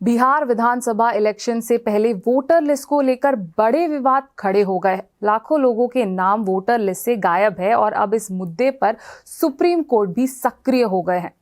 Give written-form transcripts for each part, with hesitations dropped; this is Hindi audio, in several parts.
बिहार विधानसभा इलेक्शन से पहले वोटर लिस्ट को लेकर बड़े विवाद खड़े हो गए हैं। लाखों लोगों के नाम वोटर लिस्ट से गायब है और अब इस मुद्दे पर सुप्रीम कोर्ट भी सक्रिय हो गए हैं।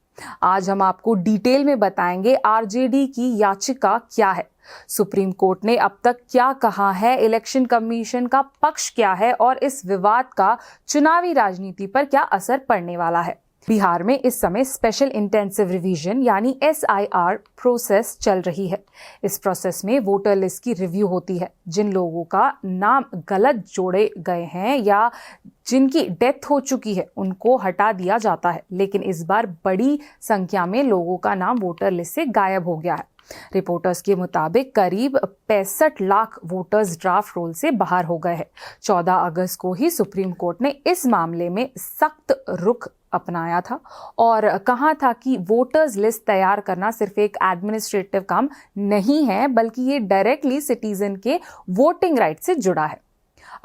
आज हम आपको डिटेल में बताएंगे आरजेडी की याचिका क्या है, सुप्रीम कोर्ट ने अब तक क्या कहा है, इलेक्शन कमीशन का पक्ष क्या है और इस विवाद का चुनावी राजनीति पर क्या असर पड़ने वाला है। बिहार में इस समय स्पेशल इंटेंसिव रिवीजन यानी SIR प्रोसेस चल रही है। इस प्रोसेस में वोटर लिस्ट की रिव्यू होती है। जिन लोगों का नाम गलत जोड़े गए हैं या जिनकी डेथ हो चुकी है उनको हटा दिया जाता है, लेकिन इस बार बड़ी संख्या में लोगों का नाम वोटर लिस्ट से गायब हो गया है। रिपोर्टर्स के मुताबिक करीब 65 लाख वोटर्स ड्राफ्ट रोल से बाहर हो गए हैं। 14 अगस्त को ही सुप्रीम कोर्ट ने इस मामले में सख्त रुख अपनाया था और कहा था कि वोटर्स लिस्ट तैयार करना सिर्फ एक एडमिनिस्ट्रेटिव काम नहीं है, बल्कि ये डायरेक्टली सिटीजन के वोटिंग राइट से जुड़ा है।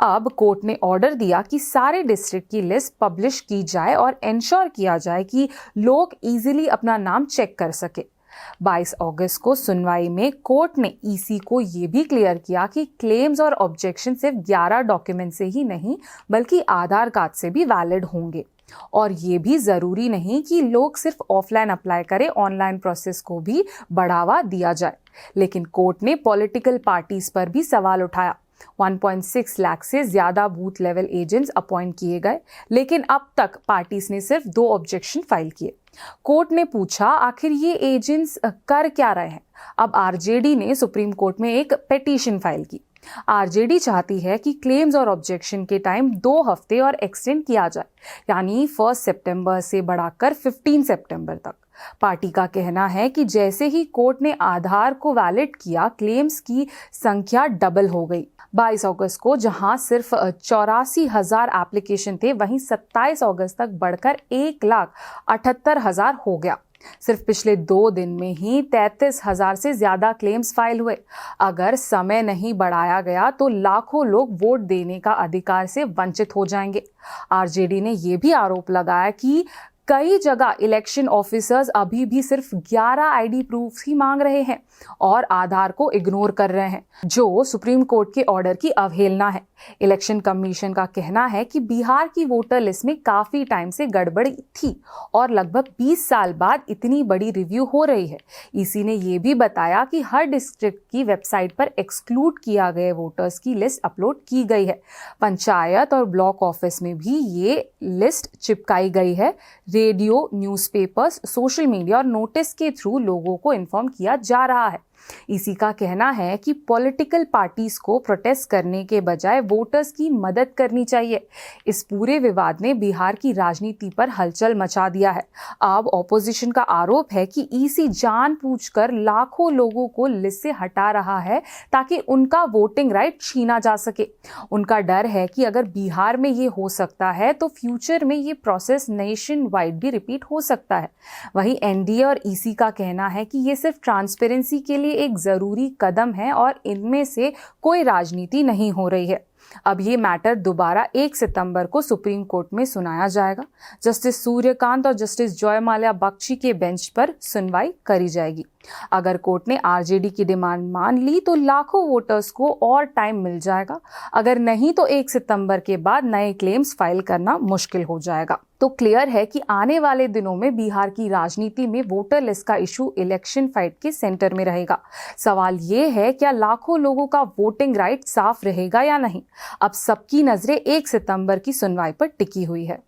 अब कोर्ट ने ऑर्डर दिया कि सारे डिस्ट्रिक्ट की लिस्ट पब्लिश की जाए और इंश्योर किया जाए कि लोग इजीली अपना नाम चेक कर सके। 22 अगस्त को सुनवाई में कोर्ट ने ईसी को यह भी क्लियर किया कि क्लेम्स और ऑब्जेक्शन सिर्फ 11 डॉक्यूमेंट से ही नहीं बल्कि आधार कार्ड से भी वैलिड होंगे और ये भी जरूरी नहीं कि लोग सिर्फ ऑफलाइन अप्लाई करें, ऑनलाइन प्रोसेस को भी बढ़ावा दिया जाए। लेकिन कोर्ट ने पॉलिटिकल पार्टीज पर भी सवाल उठाया। 1.6 लाख से ज्यादा बूथ लेवल एजेंट्स अपॉइंट किए गए, लेकिन अब तक पार्टीज ने सिर्फ 2 ऑब्जेक्शन फाइल किए। कोर्ट ने पूछा आखिर ये एजेंट्स कर क्या रहे हैं। अब आरजेडी ने सुप्रीम कोर्ट में एक पिटीशन फाइल की। आरजेडी चाहती है कि क्लेम्स और ऑब्जेक्शन के टाइम 2 हफ्ते और एक्सटेंड किया जाए, यानी 1 सितंबर से बढ़ाकर 15 सितंबर तक। पार्टी का कहना है कि जैसे ही कोर्ट ने आधार को वैलिड किया, क्लेम्स की संख्या डबल हो गई। 22 अगस्त को जहां सिर्फ 84,000 एप्लीकेशन थे, वहीं 27 अगस्त तक बढ़कर 1,78,000 हो गया। सिर्फ पिछले 2 दिन में ही 33,000 से ज्यादा क्लेम्स फाइल हुए। अगर समय नहीं बढ़ाया गया तो लाखों लोग वोट देने का अधिकार से वंचित हो जाएंगे। आरजेडी ने यह भी आरोप लगाया कि कई जगह इलेक्शन ऑफिसर्स अभी भी सिर्फ 11 आईडी प्रूफ ही मांग रहे हैं और आधार को इग्नोर कर रहे हैं, जो सुप्रीम कोर्ट के ऑर्डर की अवहेलना है। इलेक्शन कमीशन का कहना है कि बिहार की वोटर लिस्ट में काफी टाइम से गड़बड़ी थी और लगभग 20 साल बाद इतनी बड़ी रिव्यू हो रही है। ईसी ने यह भी बताया कि हर डिस्ट्रिक्ट की वेबसाइट पर एक्सक्लूड किया गए वोटर्स की लिस्ट अपलोड की गई है। पंचायत और ब्लॉक ऑफिस में भी ये लिस्ट चिपकाई गई है। रेडियो, न्यूज़पेपर्स, सोशल मीडिया और नोटिस के थ्रू लोगों को इन्फॉर्म किया जा रहा है। इसी का कहना है कि पॉलिटिकल पार्टीज को प्रोटेस्ट करने के बजाय वोटर्स की मदद करनी चाहिए। इस पूरे विवाद ने बिहार की राजनीति पर हलचल मचा दिया है। अब ऑपोजिशन का आरोप है कि ईसी जानबूझकर लाखों लोगों को लिस्ट से हटा रहा है ताकि उनका वोटिंग राइट छीना जा सके। उनका डर है कि अगर बिहार में ये हो सकता है तो फ्यूचर में ये प्रोसेस नेशन वाइड भी रिपीट हो सकता है। वहीं एनडीए और ईसी का कहना है कि ये सिर्फ ट्रांसपेरेंसी के लिए एक जरूरी कदम है और इनमें से कोई राजनीति नहीं हो रही है। अब ये मैटर दोबारा 1 सितंबर को सुप्रीम कोर्ट में सुनाया जाएगा। जस्टिस सूर्यकांत और जस्टिस जयमाल्या बख्शी के बेंच पर सुनवाई करी जाएगी। अगर कोर्ट ने आरजेडी की डिमांड मान ली तो लाखों वोटर्स को और टाइम मिल जाएगा। अगर नहीं तो 1 सितंबर के बाद नए क्लेम्स फाइल करना मुश्किल हो जाएगा। तो क्लियर है कि आने वाले दिनों में बिहार की राजनीति में वोटर लिस्ट का इशू इलेक्शन फाइट के सेंटर में रहेगा। सवाल ये है, क्या लाखों लोगों का वोटिंग राइट साफ रहेगा या नहीं। अब सबकी नजरें 1 सितंबर की सुनवाई पर टिकी हुई है।